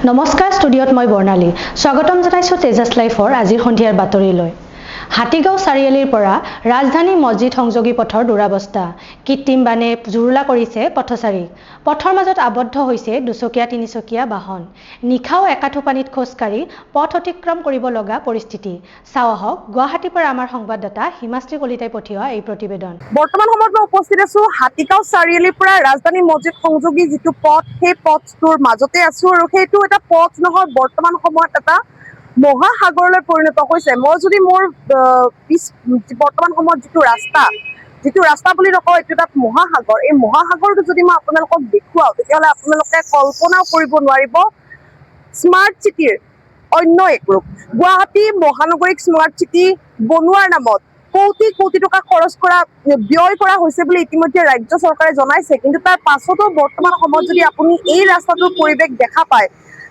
নমস্কাৰ ষ্টুডিঅ'ত মই বৰ্ণালী স্বাগতম জনাইছোঁ তেজাছ লাইফৰ আজিৰ সন্ধিয়াৰ বাতৰিলৈ হাতীগাঁও চাৰিআলিৰ পৰা ৰাজধানী মছজিদ সংযোগী পথৰ দুৰাৱস্থা কৃত্ৰিম বানে জুৰুলা কৰিছে পথচাৰীক পথৰ মাজত আবদ্ধ হৈছে দুচকীয়া তিনিচকীয়া বাহন নিখাও একাঠু পানীত খোজকাঢ়ি পথ অতিক্ৰম কৰিব লগা পৰিস্থিতি চাও আহক গুৱাহাটীৰ পৰা আমাৰ সংবাদদাতা হিমাশ্ৰী কলিতাই পঠিওৱা এই প্ৰতিবেদন বৰ্তমান সময়ত মই উপস্থিত আছো হাতীগাঁও চাৰিআলিৰ পৰা ৰাজধানী মছজিদ সংযোগী যিটো পথ সেই পথটোৰ মাজতে আছো আৰু সেইটো এটা পথ নহয় বৰ্তমান সময়ত এটা মহাসাগৰলৈ পৰিণত হৈছে মই যদি মোৰ বৰ্তমান সময়ত যিটো ৰাস্তা বুলি নকওঁ এইটো এটা মহাসাগৰ এই মহাসাগৰটো যদি মই আপোনালোকক দেখুৱাও তেতিয়াহ'লে আপোনালোকে কল্পনাও কৰিব নোৱাৰিব স্মাৰ্ট চিটিৰ অন্য এক ৰূপ গুৱাহাটী মহানগৰীক স্মাৰ্ট চিটি বনোৱাৰ নামত কোটি কোটি টকা খৰচ কৰা ব্যয় কৰা হৈছে বুলি ইতিমধ্যে ৰাজ্য চৰকাৰে জনাইছে কিন্তু তাৰ পাছতো বৰ্তমান সময়ত যদি আপুনি এই ৰাস্তাটোৰ পৰিৱেশ দেখা পায়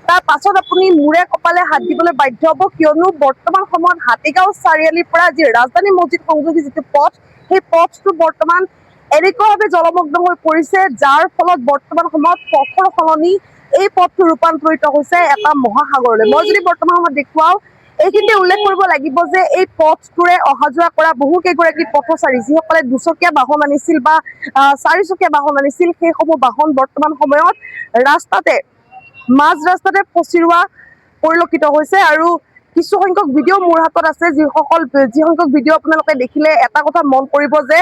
তাৰ পাছত আপুনি মূৰে কপালে হাত দিবলৈ বাধ্য হ'ব কিয়নো বৰ্তমান সময়ত হাতীগাঁও চাৰিআলিৰ পৰা যি ৰাজধানী মছজিদ সংযোগী যিটো পথ সেই পথটো বৰ্তমান এনেকুৱাভাৱে জলমগ্ন হৈ পৰিছে যাৰ ফলত বৰ্তমান সময়ত পথৰ সলনি এই পথটো ৰূপান্তৰিত হৈছে এটা মহাসাগৰলৈ মই যদি বৰ্তমান সময়ত দেখুৱাও এইখিনিতে উল্লেখ কৰিব লাগিব যে এই পথটোৰে অহা যোৱা কৰা বহু কেইগৰাকী পথচাৰী যিসকলে দুচকীয়া বাহন আনিছিল বা চাৰিচকীয়া বাহন আনিছিল সেইসমূহ বাহন বৰ্তমান সময়ত মাজ ৰাস্তাতে ফচি ৰোৱা পৰিলক্ষিত হৈছে আৰু কিছু সংখ্যক ভিডিঅ' মোৰ হাতত আছে যি সংখ্যক ভিডিঅ' আপোনালোকে দেখিলে এটা কথা মন কৰিব যে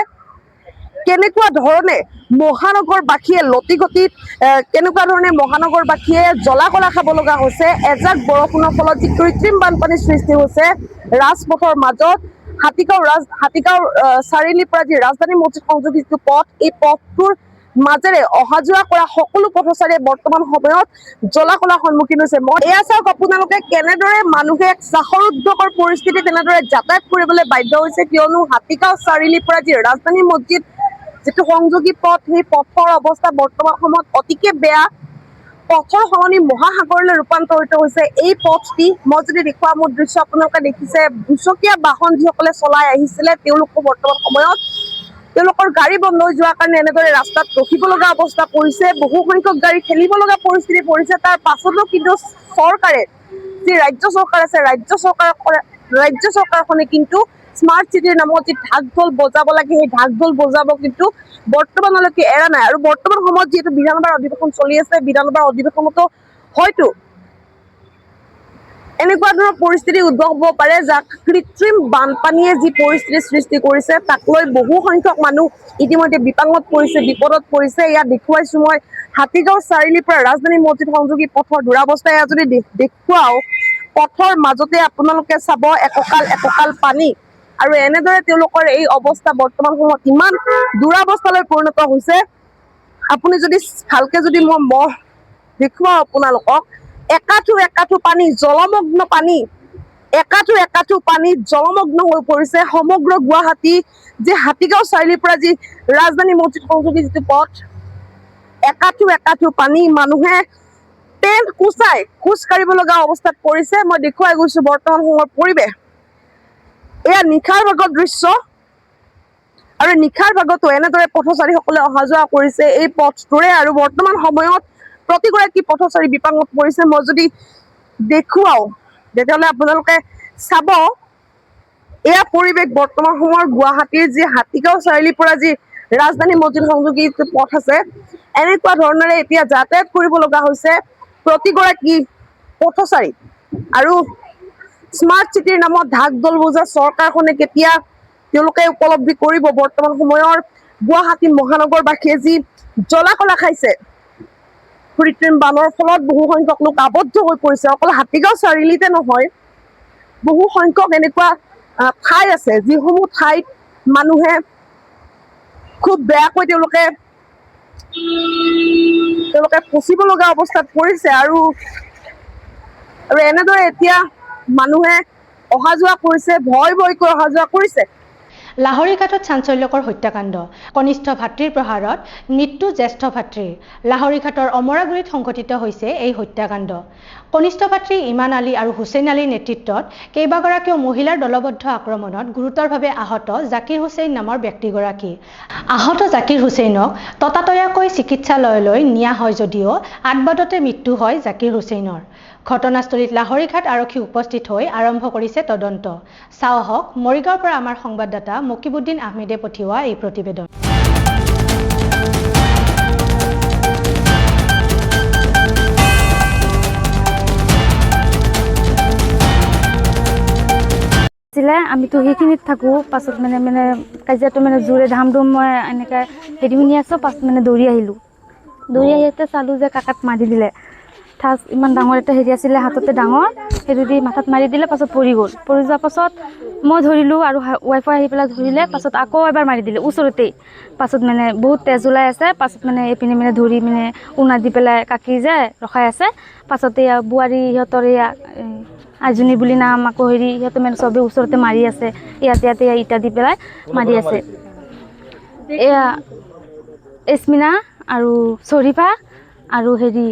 কেনেকুৱা ধৰণে মহানগৰবাসীয়ে লতিগতিত কেনেকুৱা ধৰণে মহানগৰবাসীয়ে জ্বলা কলা খাব লগা হৈছে এজাক বৰষুণৰ ফলত যি কৃত্ৰিম বানপানীৰ সৃষ্টি হৈছে ৰাজপথৰ মাজত হাতীগাঁও চাৰিআলিৰ পৰা যি ৰাজধানী মছজিদ সংযোগী যিটো পথ এই পথটোৰ মাজেৰে অহা যোৱা কৰা সকলো পথচাৰীয়ে বৰ্তমান সময়ত জ্বলা কলাৰ সন্মুখীন হৈছে এয়া চাওক আপোনালোকে কেনেদৰে মানুহে চাহৰুদ্ধকৰ পৰিস্থিতি তেনেদৰে যাতায়াত কৰিবলৈ বাধ্য হৈছে কিয়নো হাতীগাঁও চাৰিআলিৰ পৰা যি ৰাজধানী মছজিদ যিটো সংযোগী পথ সেই পথৰ অৱস্থা বৰ্তমান সময়ত অতিকে বেয়া পথৰ সলনি মহাসাগৰলৈ ৰূপান্তৰিত হৈছে এই পথটি মই যদি দেখুওৱা মোৰ দৃশ্য আপোনালোকে দেখিছে দুচকীয়া বাহন যিসকলে চলাই আহিছিলে তেওঁলোকো বৰ্তমান সময়ত তেওঁলোকৰ গাড়ী বন্ধ হৈ যোৱাৰ কাৰণে এনেদৰে ৰাস্তাত ৰখিব লগা অৱস্থা পৰিছে বহু সংখ্যক গাড়ী ঠেলিব লগা পৰিস্থিতি পৰিছে তাৰ পাছতো কিন্তু চৰকাৰে যি ৰাজ্য চৰকাৰ আছে ৰাজ্য চৰকাৰখনে কিন্তু স্মাৰ্ট চিটিৰ নামত যি ঢাক ঢোল বজাব লাগে সেই ঢাক ঢোল বজাব কিন্তু বৰ্তমানলৈকে এৰা নাই আৰু বৰ্তমান সময়ত যিহেতু বিধানসভাৰ অধিৱেশন চলি আছে বিধানসভাৰ অধিৱেশনতো হয়তো এনেকুৱা ধৰণৰ পৰিস্থিতি উদ্ভৱ হ'ব পাৰে যাক কৃত্ৰিম বানপানীয়ে যি পৰিস্থিতিৰ সৃষ্টি কৰিছে তাক লৈ বহু সংখ্যক মানুহ ইতিমধ্যে বিপাঙত পৰিছে বিপদত পৰিছে ইয়াত দেখুৱাইছো মই হাতীগাঁও চাৰিআলিৰ পৰা ৰাজধানী মছজিদ সংযোগী পথৰ দুৰাৱস্থা এয়া যদি দেখুৱাও পথৰ মাজতে আপোনালোকে চাব এককাল পানী আৰু এনেদৰে তেওঁলোকৰ এই অৱস্থা বৰ্তমান সময়ত ইমান দুৰাৱস্থালৈ পৰিণত হৈছে আপুনি যদি ভালকে যদি মই দেখুৱাও আপোনালোকক একাঠু পানী জলমগ্ন পানী একাঠু পানী জলমগ্ন হৈ পৰিছে সমগ্ৰ গুৱাহাটী যে হাতীগাঁও চাৰিআলিৰ পৰা যি ৰাজধানী মছজিদ সংযোগী যিটো পথ একাঠু পানী মানুহে পেণ্ট কুচাই খোজ কাঢ়িব লগা অৱস্থাত পৰিছে মই দেখুৱাই গৈছো বৰ্তমান সময়ৰ পৰিৱেশ এয়া নিশাৰ ভাগৰ দৃশ্য আৰু নিশাৰ ভাগতো এনেদৰে পথচাৰীসকলে অহা যোৱা কৰিছে এই পথটোৰে আৰু বৰ্তমান সময়ত প্ৰতিগৰাকী পথচাৰী বিপাঙত পৰিছে মই যদি দেখুৱাও তেতিয়াহ'লে আপোনালোকে চাব এয়া পৰিৱেশ বৰ্তমান সময়ৰ গুৱাহাটীৰ যি হাতীগাঁও চাৰিআলিৰ পৰা যি ৰাজধানী মছজিদ সংযোগী পথ আছে এনেকুৱা ধৰণেৰে এতিয়া যাতায়াত কৰিব লগা হৈছে প্ৰতিগৰাকী পথচাৰী আৰু স্মাৰ্ট চিটিৰ নামত ঢাক ঢোল বজা চৰকাৰখনে কেতিয়া তেওঁলোকে উপলব্ধি কৰিব বৰ্তমান সময়ৰ গুৱাহাটী মহানগৰবাসীয়ে যি জ্বলা কলা খাইছে কৃত্ৰিম বানৰ ফলত বহু সংখ্যক লোক আবদ্ধ হৈ পৰিছে অকল হাতীগাঁও চাৰিআলিতে নহয় বহু সংখ্যক এনেকুৱা ঠাই আছে যিসমূহ ঠাইত মানুহে খুব বেয়াকৈ তেওঁলোকে ফচিব লগা অৱস্থাত পৰিছে আৰু এনেদৰে এতিয়া মানুহে অহা যোৱা কৰিছে ভয়কৈ অহা যোৱা কৰিছে লাহৰীঘাটত চাঞ্চল্যকৰ হত্যাকাণ্ড, কনিষ্ঠ ভাতৃৰ প্ৰহাৰত মৃত্যু জ্যেষ্ঠ ভাতৃৰ। লাহৰীঘাটৰ অমৰাগুৰিত সংঘটিত হৈছে এই হত্যাকাণ্ড। কনিষ্ঠ ভাতৃ ইমান আলী আৰু হুছেইন আলীৰ নেতৃত্বত কেইবাগৰাকীও মহিলাৰ দলবদ্ধ আক্ৰমণত গুৰুতৰভাৱে আহত জাকিৰ হুছেইন নামৰ ব্যক্তিগৰাকী। আহত জাকিৰ হুছেইনক ততাতৈয়াকৈ চিকিৎসালয়লৈ নিয়া হয় যদিও আদবাদতে মৃত্যু হয় জাকিৰ হুছেইনৰ। ঘটনাস্থলীত লাহৰীঘাট আৰক্ষী উপস্থিত হৈ আৰম্ভ কৰিছে তদন্ত। চাওঁ আহক মৰিগাঁৱৰ পৰা আমাৰ সংবাদদাতা মকিবুদ্দিন আহমেদে পঠিওৱা এই প্ৰতিবেদন। আমিতো সেইখিনিত থাকোঁ, পাছত মানে কাজিয়াটো জোৰে ধাম ধুম মই এনেকৈ হেৰি শুনি আছোঁ, পাছত দৌৰি আহিলোঁ। দৌৰি আহিতে চালোঁ যে কাকাত মাৰি দিলে। ঠাচ ইমান ডাঙৰ এটা হেৰি আছিলে হাততে ডাঙৰ, সেইটো দি মাথাত মাৰি দিলে, পাছত পৰি গ'ল। পৰি যোৱাৰ পাছত মই ধৰিলোঁ আৰু ৱাইফে আহি পেলাই ধৰিলে, পাছত আকৌ এবাৰ মাৰি দিলে ওচৰতেই। পাছত বহুত তেজ ওলাই আছে, পাছত এইপিনে ধৰি উনা দি পেলাই কাকি যে ৰখাই আছে। পাছত এয়া বোৱাৰী সিহঁতৰ এয়া আইজনী বুলি নাম, আকৌ হেৰি সিহঁতে চবেই ওচৰতে মাৰি আছে, ইয়াতে ইটা দি পেলাই মাৰি আছে। এয়া এছমিনা আৰু শ্বৰীফা আৰু হেৰি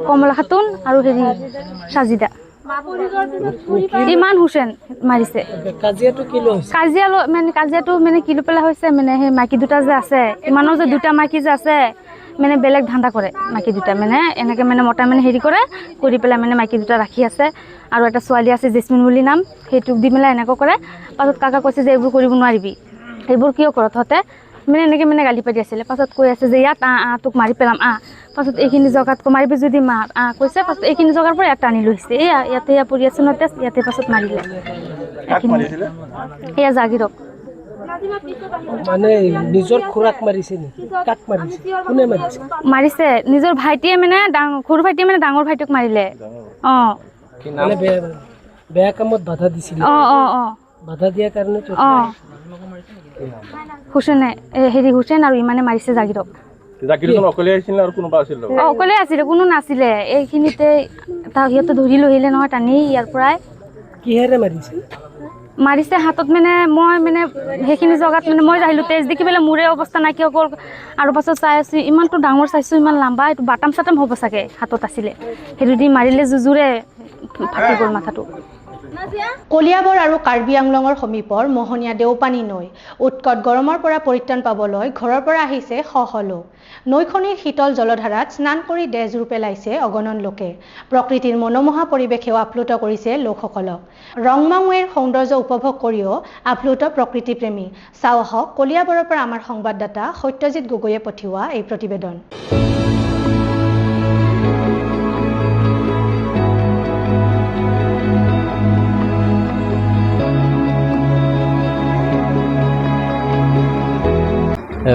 কমলা খাতুন আৰু হেৰি সাজিদা। ইমান হুছেইন মাৰিছে। কাজিয়াটো কি লৈ পেলাই হৈছে সেই মাইকী দুটা যে আছে, ইমানৰ যে দুটা মাইকী যে আছে, বেলেগ ধান্দা কৰে মাইকী দুটা। এনেকৈ মতা হেৰি কৰি পেলাই মাইকী দুটা ৰাখি আছে। আৰু এটা ছোৱালী আছে জেচমিন বুলি নাম, সেইটোক দি পেলাই এনেকৈ কৰে। পাছত কাকা কৈছে যে এইবোৰ কৰিব নোৱাৰিবি, এইবোৰ কিয় কৰ তহঁতে, এনেকৈ গালি পাতি আছিলে। পাছত কৈ আছে যে ইয়াত তোক মাৰি পেলাম পাছত এইখিনি জেগাত মাৰিবি যদি মাৰ কৈছে। পাছত এইখিনি জেগাৰ পৰা ইয়াত টানি লৈছে, ইয়াতে পৰি আছে ন তেজ, ইয়াতে পাছত মাৰিলে। এয়া জাগিৰক নিজৰ খুৰাক মাৰিছে নেকি? কাক মাৰিছে? কোনে মাৰিছে? মাৰিছে নিজৰ ভাইটিয়ে সৰু ভাইটিয়ে ডাঙৰ ভাইটিক মাৰিলে। বেয়া কামত বাধা দিছিলে। বাধা দিয়াৰ কাৰণে হুছেইন আৰু ইমানে মাৰিছে জাগিৰক। অকলে আছিলে, কোনো নাছিলে। এইখিনিতে সিহঁতে ধৰি লৈ আহিলে নহয় টানি ইয়াৰ পৰাই। কিহেৰে মাৰিছে? মাৰিছে হাতত। মই সেইখিনি জেগাত মই আহিলোঁ, তেজ দেখি পেলাই মোৰে অৱস্থা নাইকিয়া হ'ল। আৰু পাছত চাই আছোঁ, ইমানটো ডাঙৰ চাইছোঁ, ইমান লাম্বা, এইটো বাটাম চাটাম হ'ব চাগে হাতত আছিলে। সেইটো দি মাৰিলে জোৰে ফাটি গ'ল মাথাটো। কলিয়াবৰ আৰু কাৰ্বি আংলঙৰ সমীপৰ মোহনীয়া দেওপানী নৈ। উৎকট গৰমৰ পৰা পৰিত্ৰাণ পাবলৈ ঘৰৰ পৰা আহিছে শ শ লোক। নৈখনিৰ শীতল জলধাৰাত স্নান কৰি দেহজোৰ পেলাইছে অগণন লোকে। প্ৰকৃতিৰ মনোমোহা পৰিৱেশেও আপ্লুত কৰিছে লোকসকলক। ৰংমাংৱেৰ সৌন্দৰ্য উপভোগ কৰিও আপ্লুত প্ৰকৃতিপ্ৰেমী। চাওঁ আহক কলিয়াবৰৰ পৰা আমাৰ সংবাদদাতা সত্যজিৎ গগৈয়ে পঠিওৱা এই প্ৰতিবেদন।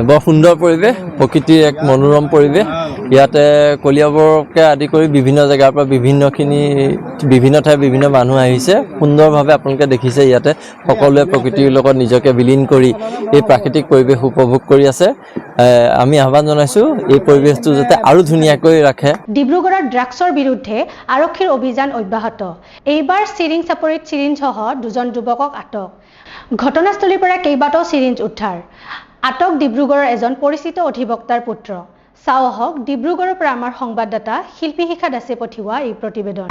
বৰ সুন্দৰ পৰিৱেশ, প্ৰকৃতিৰ এক মনোৰম পৰিৱেশ। ইয়াতে কলিয়াবৰকে আদি কৰি বিভিন্ন জেগাৰ পৰা বিভিন্ন ঠাইৰ বিভিন্ন মানুহ আহিছে। সুন্দৰভাৱে আপোনালোকে দেখিছে, ইয়াতে সকলোৱে প্ৰকৃতিৰ লগত নিজকে বিলীন কৰি এই প্ৰাকৃতিক পৰিৱেশ উপভোগ কৰি আছে। আমি আহ্বান জনাইছোঁ এই পৰিৱেশটো যাতে আৰু ধুনীয়াকৈ ৰাখে। ডিব্ৰুগড়ত ড্ৰাগছৰ বিৰুদ্ধে আৰক্ষীৰ অভিযান অব্যাহত। এইবাৰ চিৰিঞ্জ চাপৰিত চিৰিঞ্জসহ দুজন যুৱকক আটক। ঘটনাস্থলীৰ পৰা কেইবাটাও চিৰিঞ্জ উদ্ধাৰ। আটক ডিব্ৰুগড়ৰ এজন পৰিচিত অধিবক্তাৰ পুত্ৰ। চাওঁ আহক ডিব্ৰুগড়ৰ পৰা আমাৰ সংবাদদাতা শিল্পী শিখা দাসে পঠিওৱা এই প্ৰতিবেদন।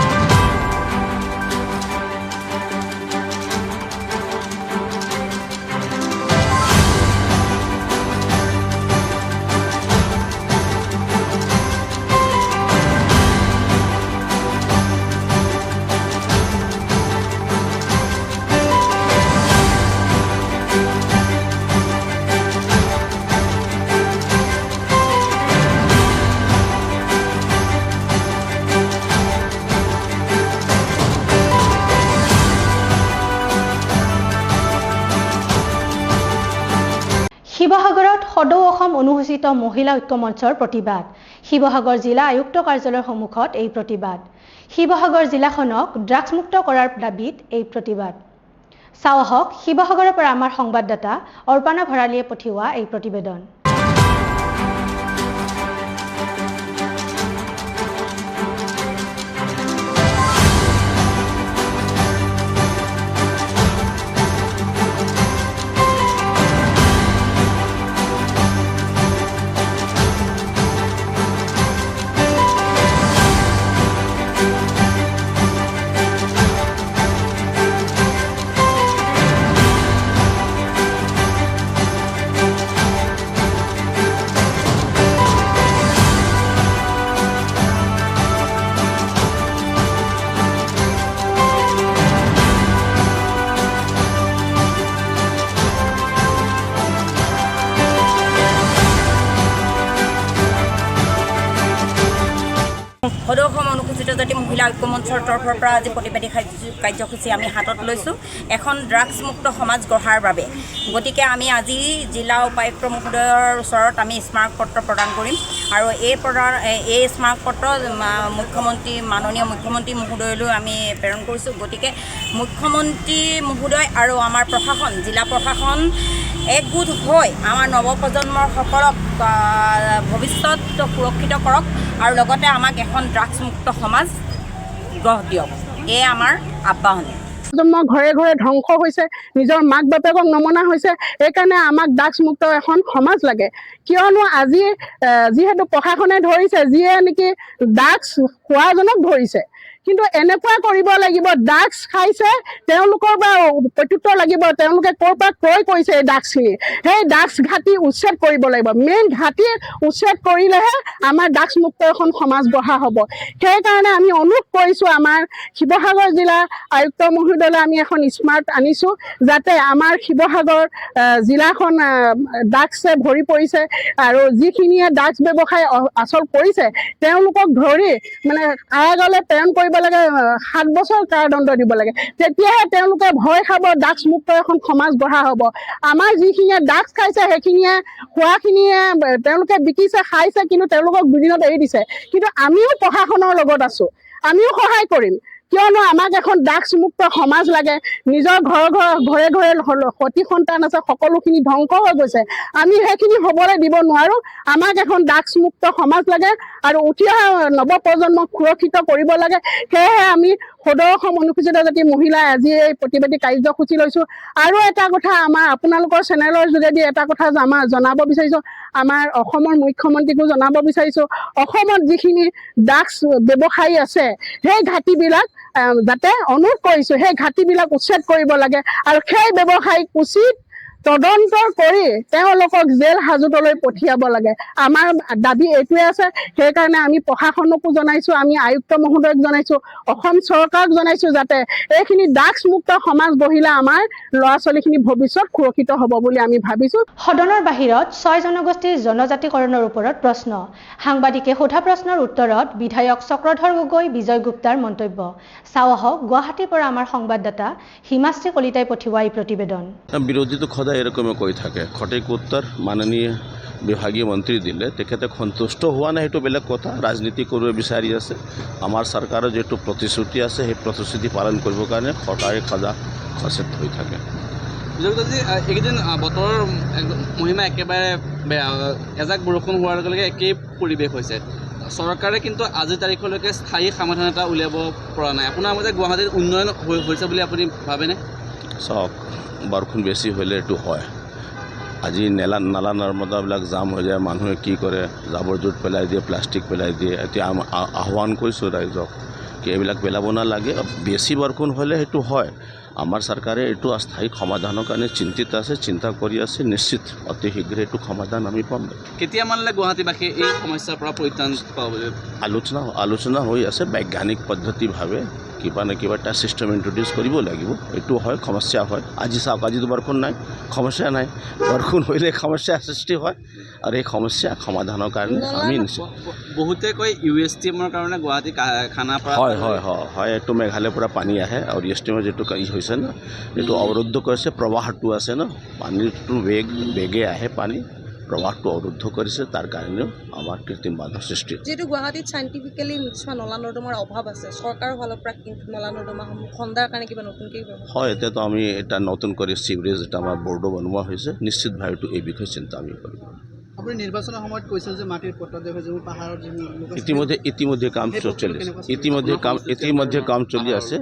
শিৱসাগৰত সদৌ অসম অনুসূচিত মহিলা ঐক্য মঞ্চৰ প্ৰতিবাদ। শিৱসাগৰ জিলা আয়ুক্ত কাৰ্যালয়ৰ সন্মুখত এই প্ৰতিবাদ। শিৱসাগৰ জিলাখনক ড্ৰাগছমুক্ত কৰাৰ দাবীত এই প্ৰতিবাদ। চাওঁ আহক শিৱসাগৰৰ পৰা আমাৰ সংবাদদাতা অৰ্পণা ভৰালীয়ে পঠিওৱা এই প্ৰতিবেদন। সদৌ অসম অনুসূচিত জাতি মহিলা ঐক্য মঞ্চৰ তৰফৰ পৰা আজি প্ৰতিবাদী কাৰ্যসূচী আমি হাতত লৈছোঁ এখন ড্ৰাগছমুক্ত সমাজ গঢ়াৰ বাবে। গতিকে আমি আজি জিলা উপায়ুক্ত মহোদয়ৰ ওচৰত আমি স্মাৰকপত্ৰ প্ৰদান কৰিম আৰু এই স্মাৰকপত্ৰ মাননীয় মুখ্যমন্ত্ৰী মহোদয়লৈ আমি প্ৰেৰণ কৰিছোঁ। গতিকে মুখ্যমন্ত্ৰী মহোদয় আৰু আমাৰ প্ৰশাসন, জিলা প্ৰশাসন একগোট হৈ আমাৰ নৱপ্ৰজন্মৰ সকলক ভৱিষ্যত সুৰক্ষিত কৰক আৰু লগতে আমাক এখন ড্ৰাগছমুক্ত সমাজ গঢ় দিয়ক, এয়ে আমাৰ আহ্বান। ঘৰে ঘৰে ধ্বংস হৈছে, নিজৰ মাক বাপেকক নমনা হৈছে। সেইকাৰণে আমাক ড্ৰাগছমুক্ত এখন সমাজ লাগে। কিয়নো আজি যিহেতু প্ৰশাসনে ধৰিছে, যিয়ে নেকি ড্ৰাগছ খোৱাজনক ধৰিছে, কিন্তু এনেকুৱা কৰিব লাগিব, ড্ৰাগছ খাইছে তেওঁলোকৰ বা প্ৰত্যুত্তৰ লাগিব, তেওঁলোকে ক'ৰ পৰা ক্ৰয় কৰিছে এই ড্ৰাগছখিনি, সেই ড্ৰাগছ ঘাটি উচ্ছেদ কৰিব লাগিব। মেইন ঘাটি উচ্ছেদ কৰিলেহে আমাৰ ড্ৰাগছমুক্ত এখন সমাজ গঢ়া হ'ব। সেইকাৰণে আমি অনুৰোধ কৰিছোঁ আমাৰ শিৱসাগৰ জিলা আয়ুক্ত মহোদয়লৈ আমি এখন স্মাৰ্ট আনিছোঁ, যাতে আমাৰ শিৱসাগৰ জিলাখন ড্ৰাগছে ভৰি পৰিছে আৰু যিখিনিয়ে ড্ৰাগছ ব্যৱসায় আচল কৰিছে তেওঁলোকক ধৰি মানে কাৰাগাৰলৈ প্ৰেৰণ কৰিব লাগে, 7 বছৰ কাৰাদণ্ড দিব লাগে। তেতিয়াহে তেওঁলোকে ভয় খাব, ড্ৰাগছমুক্ত এখন সমাজ গঢ়া হ'ব। আমাৰ যিখিনিয়ে ড্ৰাগছ খাইছে সেইখিনিয়ে খোৱাখিনিয়ে তেওঁলোকে বিকিছে, খাইছে, কিন্তু তেওঁলোকক দুদিনত এৰি দিছে। কিন্তু আমিও প্ৰশাসনৰ লগত আছোঁ, আমিও সহায় কৰিম, কিয়নো আমাক এখন ড্ৰাগছমুক্ত সমাজ লাগে। নিজৰ ঘৰে ঘৰে সতি সন্তান আছে, সকলোখিনি ধ্বংস হৈ গৈছে। আমি সেইখিনি হ'বলৈ দিব নোৱাৰোঁ। আমাক এখন ড্ৰাগছমুক্ত সমাজ লাগে আৰু উঠি অহা নৱপ্ৰজন্মক সুৰক্ষিত কৰিব লাগে। সেয়েহে আমি সদৌ অসম অনুসূচিত জাতি মহিলাই আজি এই প্ৰতিবাদী কাৰ্যসূচী লৈছোঁ। আৰু এটা কথা আমাৰ আপোনালোকৰ চেনেলৰ যোগেদি এটা কথা আমাৰ জনাব বিচাৰিছোঁ, আমাৰ অসমৰ মুখ্যমন্ত্ৰীকো জনাব বিচাৰিছোঁ, অসমত যিখিনি ড্ৰাগছ ব্যৱসায়ী আছে সেই ঘাটিবিলাক যাতে অনুৰোধ কৰিছোঁ, সেই ঘাটিবিলাক উচ্ছেদ কৰিব লাগে আৰু সেই ব্যৱসায়ীক উচিত তদন্ত কৰি তেওঁলোকক জেল হাজতলৈ পঠিয়াব লাগে। আমাৰ দাবী এইটোৱে আছে। সেইকাৰণে আমি প্ৰশাসনকো জনাইছোঁ, আমি আয়ুক্ত মহোদয়ক জনাইছোঁ, অসম চৰকাৰক জনাইছোঁ, যাতে এইখিনি ড্ৰাগছমুক্ত সমাজ গঢ়িলে আমাৰ ল'ৰা ছোৱালীখিনি ভৱিষ্যত সুৰক্ষিত হ'ব বুলি আমি ভাবিছোঁ। সদনৰ বাহিৰত 6 জনগোষ্ঠীৰ জনজাতিকৰণৰ ওপৰত প্ৰশ্ন। সাংবাদিকে সোধা প্ৰশ্নৰ উত্তৰত বিধায়ক চক্ৰধৰ গগৈ, বিজয় গুপ্তাৰ মন্তব্য। চাওঁ আহক গুৱাহাটীৰ পৰা আমাৰ সংবাদদাতা হিমাশ্ৰী কলিতাই পঠিওৱা এই প্ৰতিবেদন। বিৰোধীটো সদায় এৰকমই কৈ থাকে, সঠিক উত্তৰ মাননীয় বিভাগীয় মন্ত্ৰী দিলে তেখেতে সন্তুষ্ট হোৱা নাই, সেইটো বেলেগ কথা। ৰাজনীতি কৰিব বিচাৰি আছে। আমাৰ চৰকাৰৰ যিটো প্ৰতিশ্ৰুতি আছে সেই প্ৰতিশ্ৰুতি পালন কৰিবৰ কাৰণে সদায় সচেত হৈ থাকে। এইকেইদিন বতৰৰ মহিমা একেবাৰে বেয়া, এজাক বৰষুণ হোৱাৰ লগে লগে একেই পৰিৱেশ হৈছে। চৰকাৰে কিন্তু আজিৰ তাৰিখলৈকে স্থায়ী সমাধান এটা উলিয়াব পৰা নাই। আপোনাৰ মতে গুৱাহাটীত উন্নয়ন হৈছে বুলি আপুনি ভাবেনে? চাওক, বৰষুণ বেছি হ'লে এইটো হয়। আজি নালা নৰ্মদাবিলাক জাম হৈ যায়, মানুহে কি কৰে, জাবৰ জোঁথৰ পেলাই দিয়ে, প্লাষ্টিক পেলাই দিয়ে। এতিয়া আহ্বান কৰিছোঁ ৰাইজক কি এইবিলাক পেলাব নালাগে। বেছি বৰষুণ হ'লে সেইটো হয়। আমাৰ চৰকাৰে এইটো অস্থায়ী সমাধানৰ কাৰণে চিন্তিত আছে, চিন্তা কৰি আছে। নিশ্চিত অতি শীঘ্ৰে এইটো সমাধান আমি পাম। কেতিয়ামানলৈ গুৱাহাটীবাসী এই সমস্যাৰ পৰা পৰিত্ৰাণ পাব? আলোচনা হৈ আছে। বৈজ্ঞানিক পদ্ধতিভাৱে কিবা না কিবা এটা ছিষ্টেম ইণ্ট্ৰডিউচ কৰিব লাগিব। এইটো হয়, সমস্যা হয়। আজি চাওক, আজিতো বৰষুণ নাই, সমস্যা নাই। বৰষুণ হ'লে সমস্যাৰ সৃষ্টি হয় আৰু এই সমস্যা সমাধানৰ কাৰণে আমি নিশ্চিত। বহুতে কয় USTMৰ কাৰণে গুৱাহাটী খানাপাৰা হয়, এইটো মেঘালয়ৰ পৰা পানী আহে আৰু USTMৰ যিটো হৈছে ন, এইটো অৱৰুদ্ধ কৰিছে। প্ৰৱাহটো আছে ন, পানীটো বেগে আহে, পানী প্ৰৱাহটো অৱৰুদ্ধ কৰিছে। তাৰ কাৰণেও আমাৰ কৃত্ৰিম বাধাৰ সৃষ্টি। যিহেতু গুৱাহাটীত চাইণ্টিফিকেলি নিশ্চয় নলা নৰ্দমাৰ অভাৱ আছে, চৰকাৰৰ ফালৰ পৰা কিন্তু নলা নৰ্দমাসমূহ খন্দাৰ কাৰণে কিবা নতুনকৈ হয়, এতিয়াতো আমি এটা নতুন কৰি চিভৰেজ এটা আমাৰ বৰ্ডো বনোৱা হৈছে। নিশ্চিতভাৱে এই বিষয়ে চিন্তা আমি কৰিম। আপুনি নিৰ্বাচনৰ সময়ত কৈছিল যে মাটিৰ পট্টাদেশ যিবোৰ পাহাৰৰ ইতিমধ্যে কাম চলি আছে। ইতিমধ্যে কাম চলি আছে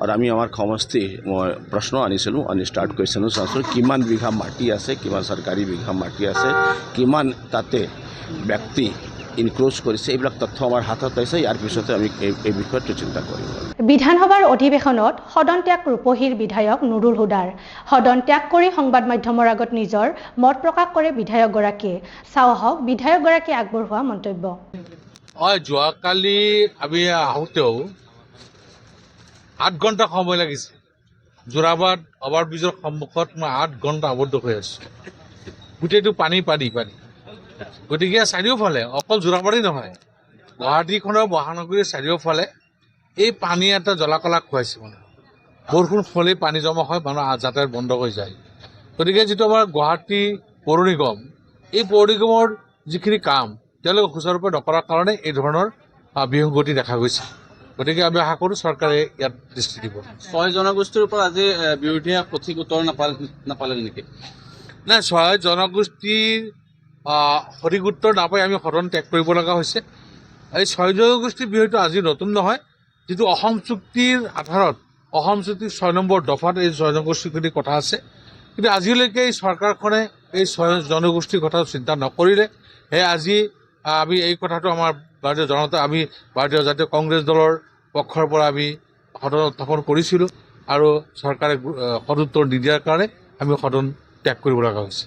আৰু আমি আমাৰ সমষ্টি মই প্ৰশ্ন আনিছিলোঁ, ষ্টাৰ্ট কৰিছিলোঁ, চাইছোঁ কিমান বিঘা মাটি আছে, কিমান চৰকাৰী বিঘা মাটি আছে, কিমান তাতে ব্যক্তি ইনক্ল'জ কৰিছে, এইবিলাক তথ্য আমাৰ হাতত আছে। ইয়াৰ পিছতে আমি এই বিষয়টো চিন্তা কৰিম। বিধানসভাৰ অধিৱেশনত সদন ত্যাগ ৰূপহীৰ বিধায়ক নুৰুল হুদাৰ। সদন ত্যাগ কৰি সংবাদ মাধ্যমৰ আগত নিজৰ মত প্ৰকাশ কৰে বিধায়কগৰাকীয়ে। চাওঁ আহক বিধায়কগৰাকীয়ে আগবঢ়োৱা মন্তব্য। যোৱাকালি আমি আহোঁতেও 8 ঘণ্টা সময় লাগিছে। যোৰাবাট অভাৰব্ৰিজৰ সন্মুখত মই 8 ঘণ্টা আবদ্ধ হৈ আছোঁ। গোটেইটো পানী। গতিকে চাৰিওফালে অকল যোৰাবাটেই নহয়, গুৱাহাটীখনৰ মহানগৰীৰ চাৰিওফালে এই পানী এটা জলাকলা খুৱাইছে মানে বৰষুণ হ'লেই পানী জমা হয় মানুহ যাতায়াত বন্ধ হৈ যায় গতিকে যিটো আমাৰ গুৱাহাটী পৌৰ নিগম এই পৌৰ নিগমৰ যিখিনি কাম তেওঁলোকে সুচাৰুৰূপে নকৰাৰ কাৰণে এই ধৰণৰ বিসংগতি দেখা গৈছে গতিকে আমি আশা কৰোঁ চৰকাৰে ইয়াত দৃষ্টি দিব 6 জনগোষ্ঠীৰ ওপৰত আজি বিৰোধীয়ে সঠিক উত্তৰ নাপালে নেকি নাই 6 জনগোষ্ঠীৰ সঠিক উত্তৰ নাপাই আমি সদন ত্যাগ কৰিব লগা হৈছে এই 6 জনগোষ্ঠীৰ বিষয়টো আজি নতুন নহয় যিটো অসম চুক্তিৰ আধাৰত অসম চুক্তিৰ 6 নম্বৰ দফাত এই 6 জনগোষ্ঠীৰ কথা আছে কিন্তু আজিলৈকে এই চৰকাৰখনে এই 6 জনগোষ্ঠীৰ কথা চিন্তা নকৰিলে সেয়ে আজি আমি এই কথাটো আমাৰ ভাৰতীয় জনতা আমি ভাৰতীয় জাতীয় কংগ্ৰেছ দলৰ পক্ষৰ পৰা আমি সদন উত্থাপন কৰিছিলোঁ আৰু চৰকাৰে সদুত্তৰ নিদিয়াৰ কাৰণে আমি সদন ত্যাগ কৰিব লগা হৈছে